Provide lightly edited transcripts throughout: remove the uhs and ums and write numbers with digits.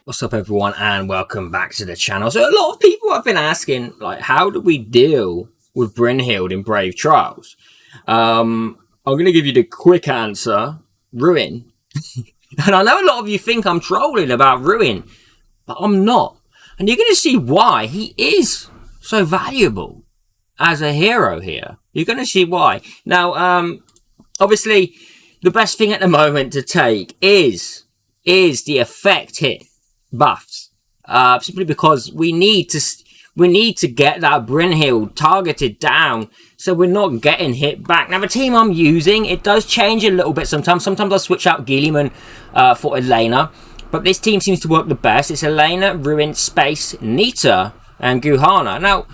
What's up, everyone, and welcome back to the channel. So a lot of people have been asking, like, how do we deal with Brynhild in Brave Trials? I'm going to give you the quick answer: Ruin. And I know a lot of you think I'm trolling about Ruin, but I'm not. And you're going to see why he is so valuable as a hero here. You're going to see why. Now, obviously, the best thing at the moment to take is the effect hit buffs, simply because we need to get that Brynhild targeted down so we're not getting hit back. Now, the team I'm using, it does change a little bit sometimes. Sometimes I'll switch out Geeliman for Elaina, but this team seems to work the best. It's Elaina, Ruin, Space, Nita, and Guhana. Now,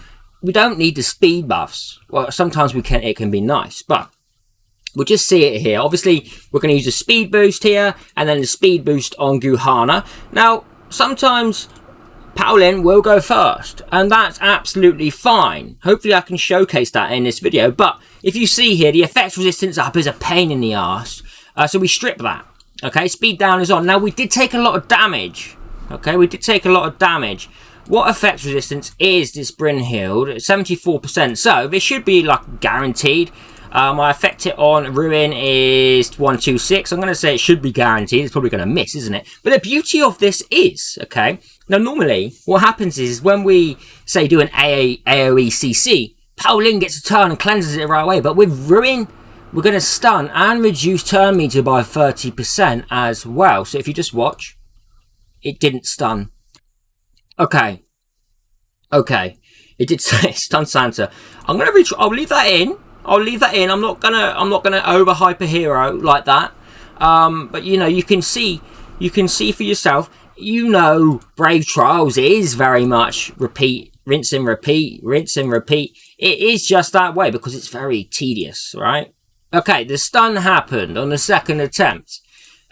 we don't need the speed buffs. Well, sometimes we can. It can be nice, but we'll just see it here. Obviously, we're going to use the speed boost here, and then the speed boost on Guhana. Now, sometimes Paulin will go first, and that's absolutely fine. Hopefully I can showcase that in this video, but if you see here, the effects resistance up is a pain in the arse, so we strip that. Okay, speed down is on. Now, we did take a lot of damage. Okay, we did take a lot of damage. What effects resistance is this Brynhild? 74%, so this should be like guaranteed. My effect hit on Ruin is 126. I'm going to say it should be guaranteed. It's probably going to miss, isn't it? But the beauty of this is, okay, now normally what happens is when we, say, do an AoE CC, Paulin gets a turn and cleanses it right away. But with Ruin, we're going to stun and reduce turn meter by 30% as well. So if you just watch, it didn't stun. Okay. It did say stun Santa. I'll leave that in. I'll leave that in. I'm not gonna over hype a hero like that. But you know, you can see for yourself. You know, Brave Trials is very much repeat, rinse and repeat, rinse and repeat. It is just that way because it's very tedious, right? Okay, the stun happened on the second attempt.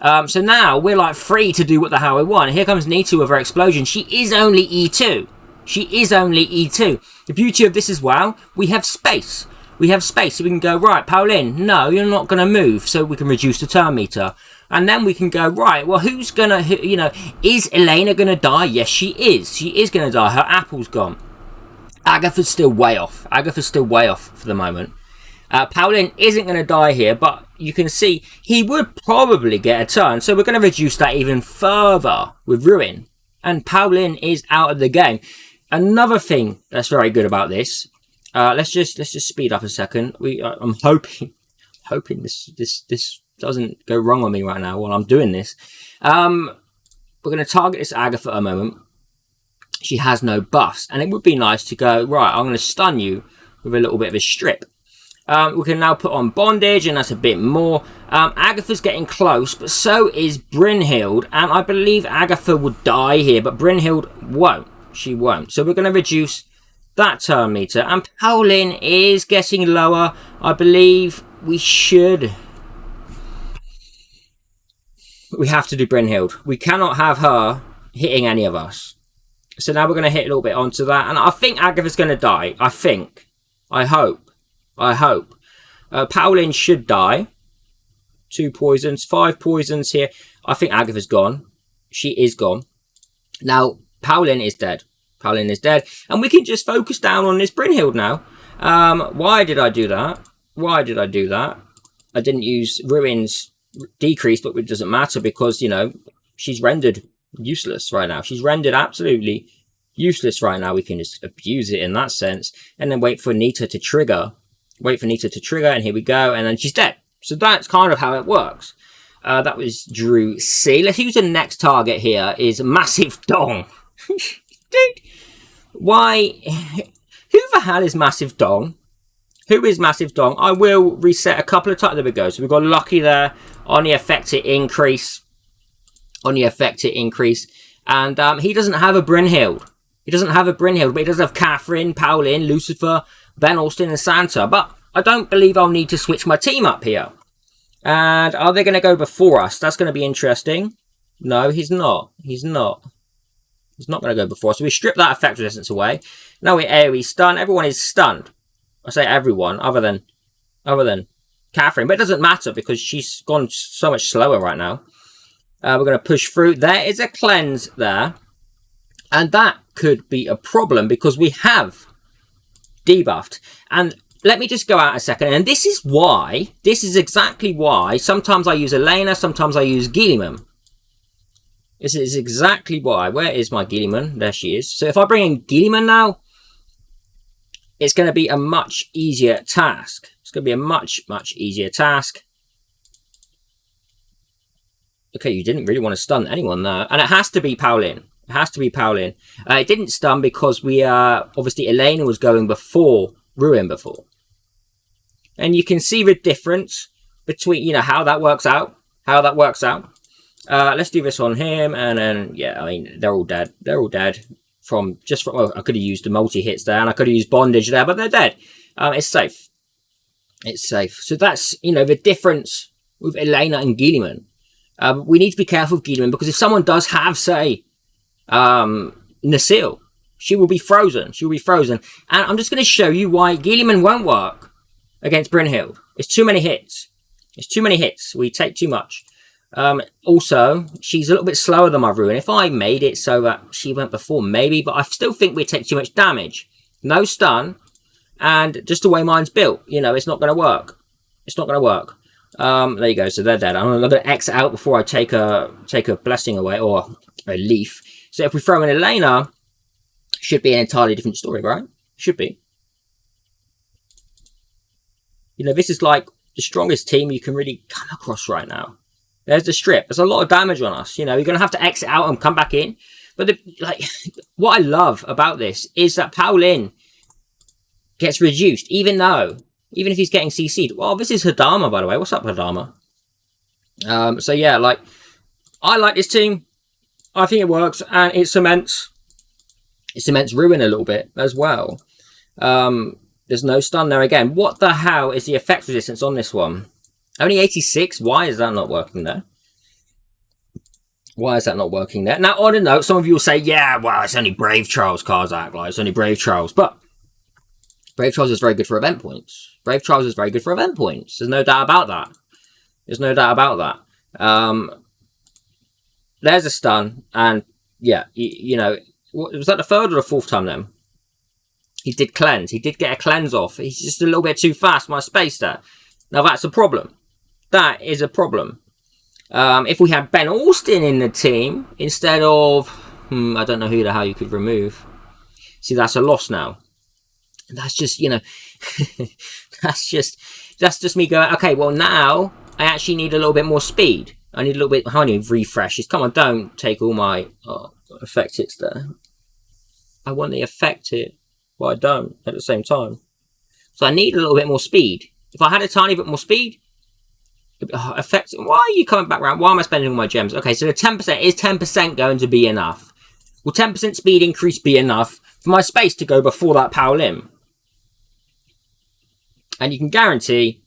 So now we're like free to do what the hell we want. Here comes Nita with her explosion. She is only E2. She is only E2. The beauty of this as well, we have space. We have space, so we can go, right, Paulin, no, you're not going to move, so we can reduce the turn meter. And then we can go, right, well, who's going to, you know, is Elaina going to die? Yes, she is. She is going to die. Her apple's gone. Agatha's still way off. Agatha's still way off for the moment. Paulin isn't going to die here, but you can see he would probably get a turn. So we're going to reduce that even further with Ruin. And Paulin is out of the game. Another thing that's very good about this, let's just speed up a second. I'm hoping this doesn't go wrong on me right now while I'm doing this. We're going to target this Agatha at a moment. She has no buffs, and it would be nice to go, right, I'm going to stun you with a little bit of a strip. We can now put on bondage, and that's a bit more. Agatha's getting close, but so is Brynhild, and I believe Agatha would die here, but Brynhild won't. She won't. So we're going to reduce that turn meter, and Paulin is getting lower. I believe we have to do Brynhild. We cannot have her hitting any of us. So now we're going to hit a little bit onto that, and I think Agatha's going to die. I hope. Paulin should die. 2 poisons, 5 poisons here. I think Agatha's gone. She is gone. Now, Paulin is dead. Paulin is dead. And we can just focus down on this Brynhild now. Why did I do that? I didn't use Ruin's decrease, but it doesn't matter because, you know, she's rendered useless right now. She's rendered absolutely useless right now. We can just abuse it in that sense. And then wait for Nita to trigger. And here we go. And then she's dead. So that's kind of how it works. That was Drew C. Let's use the next target here is Massive Dong. Dude, why? Who the hell is Massive Dong? Who is Massive Dong? I will reset a couple of times. There we go. So we've got Lucky there on the affected increase. And he doesn't have a Brynhild. But he does have Catherine, Paulin, Lucifer, Ben Austin, and Santa. But I don't believe I'll need to switch my team up here. And are they going to go before us? That's going to be interesting. No, he's not. He's not going to go before us. So we strip that effect resistance away. Now we're AoE stun. Everyone is stunned. I say everyone, other than Catherine. But it doesn't matter because she's gone so much slower right now. We're going to push through. There is a cleanse there. And that could be a problem because we have debuffed. And let me just go out a second. And this is exactly why sometimes I use Elaina, sometimes I use Geeliman. This is exactly why. Where is my Geeliman? There she is. So if I bring in Geeliman now, it's going to be a much easier task. It's going to be a much easier task. Okay, you didn't really want to stun anyone there. And it has to be Paulin. It has to be Paulin. It didn't stun because we obviously Elaina was going before Ruin before. And you can see the difference between, you know, how that works out. Let's do this on him. And then, yeah, I mean, they're all dead. They're all dead. Well, I could have used the multi-hits there. And I could have used bondage there. But they're dead. It's safe. It's safe. So that's, you know, the difference with Elaina and Geeliman. We need to be careful with Geeliman because if someone does have, say, Nasil, she will be frozen. She will be frozen. And I'm just going to show you why Geeliman won't work against Brynhild. It's too many hits. It's too many hits. We take too much. Also, she's a little bit slower than my Ruin. If I made it so that she went before, maybe, but I still think we'd take too much damage. No stun, and just the way mine's built, you know, it's not going to work. It's not going to work. There you go. So they're dead. I'm going to X out before I take a blessing away or a leaf. So if we throw in Elaina, should be an entirely different story, right? Should be. You know, this is like the strongest team you can really come across right now. There's the strip. There's a lot of damage on us. You know, you're going to have to exit out and come back in. But what I love about this is that Paulin gets reduced, even if he's getting CC'd. Well, this is Hadama, by the way. What's up, Hadama? So yeah, like, I like this team. I think it works, and it cements Ruin a little bit as well. There's no stun there again. What the hell is the effect resistance on this one? Only 86? Why is that not working there? Why is that not working there? Now, on a note, some of you will say, yeah, well, it's only Brave Trials, Carzak. Like, it's only Brave Trials. But Brave Trials is very good for event points. Brave Trials is very good for event points. There's no doubt about that. There's no doubt about that. There's a stun. And, yeah, you know, was that the third or the fourth time then? He did cleanse. He did get a cleanse off. He's just a little bit too fast. My space there. Now, that's a problem. That is a problem. If we had Ben Austin in the team instead of, I don't know who the hell you could remove. See, that's a loss now. That's just, you know, that's just me going, okay, well now I actually need a little bit more speed. I need a little bit, how many refreshes? Come on, don't take all my effect hits there. I want the effect hit, but I don't at the same time. So I need a little bit more speed. If I had a tiny bit more speed, effect. Why are you coming back around? Why am I spending all my gems? Okay, so the 10%, is 10% going to be enough? Will 10% speed increase be enough for my space to go before that Paulin? And you can guarantee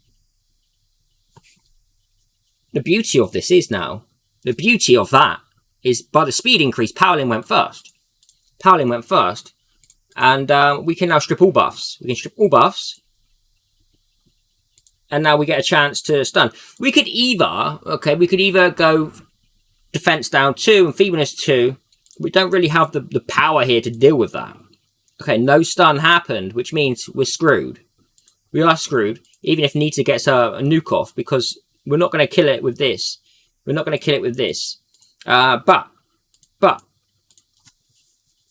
the beauty of this is now, the beauty of that is by the speed increase, Paulin went first. Paulin went first. And we can now strip all buffs. We can strip all buffs. And now we get a chance to stun. We could either go defense down 2 and feebleness 2. We don't really have the power here to deal with that. Okay, no stun happened, which means we're screwed. We are screwed, even if Nita gets a nuke off, because we're not going to kill it with this. We're not going to kill it with this. But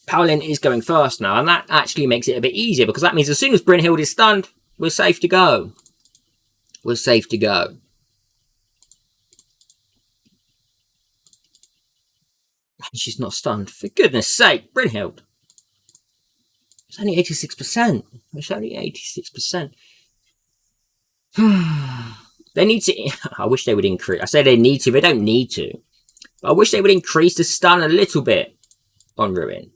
Paulin is going first now, and that actually makes it a bit easier, because that means as soon as Brynhild is stunned, we're safe to go. We're safe to go. She's not stunned. For goodness sake, Brynhild. It's only 86%. It's only 86%. They need to... I wish they would increase... I say they need to. They don't need to. But I wish they would increase the stun a little bit on Ruin.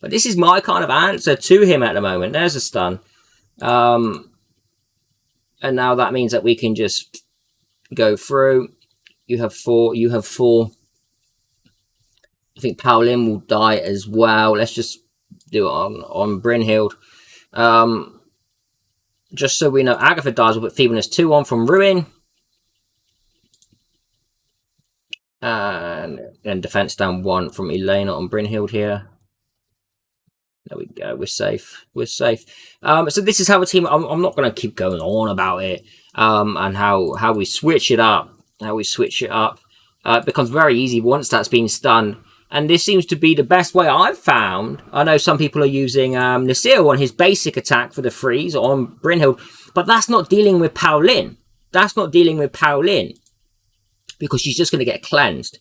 But this is my kind of answer to him at the moment. There's a stun. And now that means that we can just go through. You have 4. You have 4. I think Paulin will die as well. Let's just do it on Brynhild. Just so we know, Agatha dies. We'll put feebleness 2 on from Ruin. And then defense down 1 from Elaina on Brynhild here. There we go. We're safe. We're safe. So this is how a team. I'm not going to keep going on about it. And how we switch it up. How we switch it up. It becomes very easy once that's been stunned. And this seems to be the best way I've found. I know some people are using Nasir on his basic attack for the freeze on Brynhild, but that's not dealing with Paolin. That's not dealing with Paolin, because she's just going to get cleansed.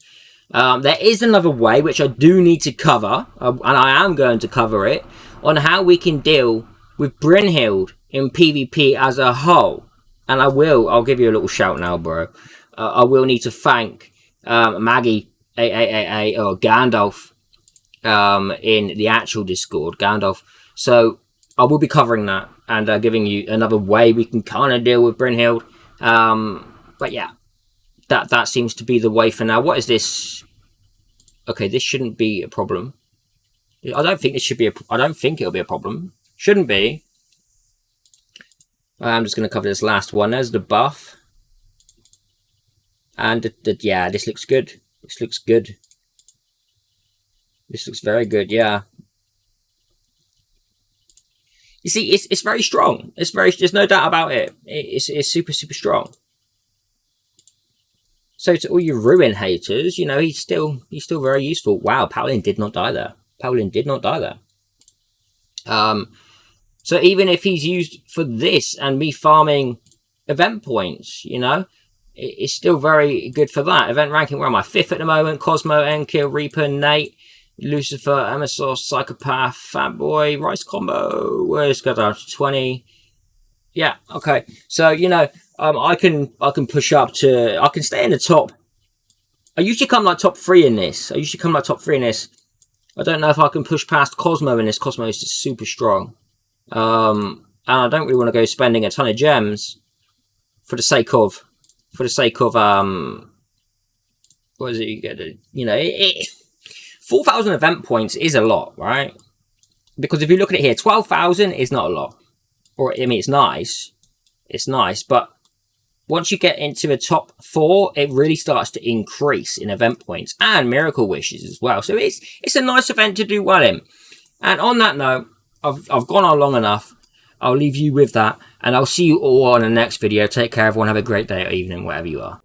There is another way, which I do need to cover, and I am going to cover it, on how we can deal with Brynhild in PvP as a whole. And I'll give you a little shout now, bro. I will need to thank Maggie, or Gandalf, in the actual Discord, Gandalf. So I will be covering that and giving you another way we can kind of deal with Brynhild. But yeah, that seems to be the way for now. What is this? Okay, this shouldn't be a problem. I don't think this should be I don't think it'll be a problem. Shouldn't be. I'm just going to cover this last one. There's the buff. And yeah, this looks good. This looks good. This looks very good, yeah. You see, it's very strong. There's no doubt about it. It's super, super strong. So to all you Ruin haters, you know, he's still very useful. Wow, Paolin did not die there. Paolin did not die there. So even if he's used for this and me farming event points, you know, it's still very good for that. Event ranking, where am I? 5th at the moment. Cosmo, Enkill, Reaper, Nate, Lucifer, Emissor, Psychopath, Fatboy, Rice Combo. Where's got down to 20? Yeah, okay. So, you know, I can push up to, I can stay in the top. I usually come like top 3 in this. I don't know if I can push past Cosmo in this. Cosmo is just super strong. And I don't really want to go spending a ton of gems for the sake of, what is it you get? You know, 4,000 event points is a lot, right? Because if you look at it here, 12,000 is not a lot. Or, I mean, it's nice, but once you get into the top 4, it really starts to increase in event points and miracle wishes as well. So it's a nice event to do well in. And on that note, I've gone on long enough. I'll leave you with that, and I'll see you all on the next video. Take care, everyone. Have a great day or evening, wherever you are.